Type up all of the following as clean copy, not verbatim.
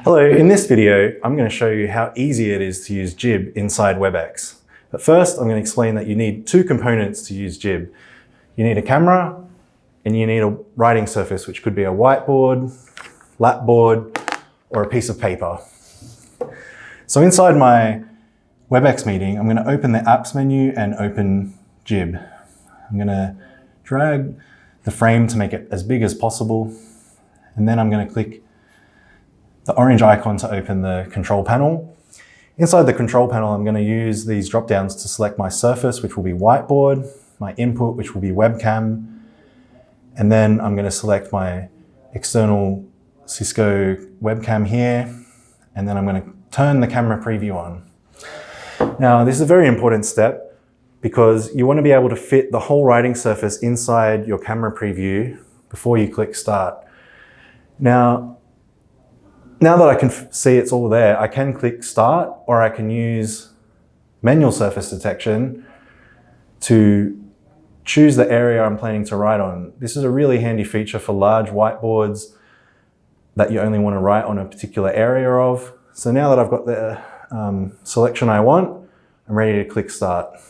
Hello, in this video, I'm going to show you how easy it is to use JIBB inside WebEx. But first, I'm going to explain that you need two components to use JIBB. You need a camera and you need a writing surface, which could be a whiteboard, lapboard, or a piece of paper. So inside my WebEx meeting, I'm going to open the apps menu and open JIBB. I'm going to drag the frame to make it as big as possible. And then I'm going to click the orange icon to open the control panel. Inside the control panel, I'm going to use these drop downs to select my surface, which will be whiteboard, my input, which will be webcam, and then I'm going to select my external Cisco webcam here, and then I'm going to turn the camera preview on. Now, this is a very important step because you want to be able to fit the whole writing surface inside your camera preview before you click start. Now that I can see it's all there, I can click start, or I can use manual surface detection to choose the area I'm planning to write on. This is a really handy feature for large whiteboards that you only want to write on a particular area of. So now that I've got the selection I want, I'm ready to click start.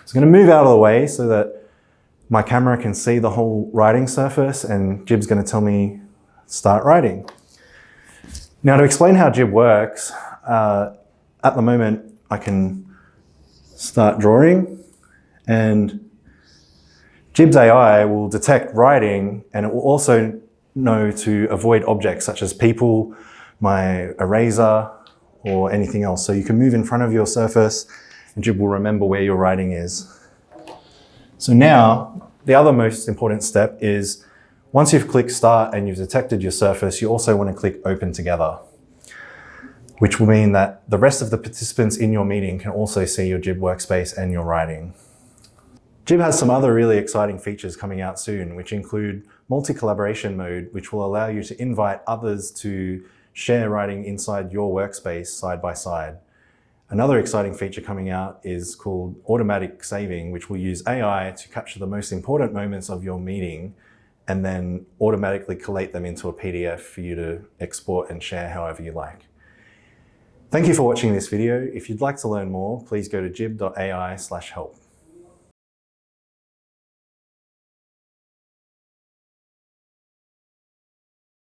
So I'm going to move out of the way so that my camera can see the whole writing surface, and JIBB's going to tell me start writing. Now, to explain how JIBB works, at the moment I can start drawing, and JIBB's AI will detect writing, and it will also know to avoid objects such as people, my eraser, or anything else. So you can move in front of your surface and JIBB will remember where your writing is. So now, the other most important step is once you've clicked start and you've detected your surface, you also want to click open together, which will mean that the rest of the participants in your meeting can also see your JIBB workspace and your writing. JIBB has some other really exciting features coming out soon, which include multi-collaboration mode, which will allow you to invite others to share writing inside your workspace side by side. Another exciting feature coming out is called automatic saving, which will use AI to capture the most important moments of your meeting and then automatically collate them into a PDF for you to export and share however you like. Thank you for watching this video. If you'd like to learn more, please go to jibb.ai/help.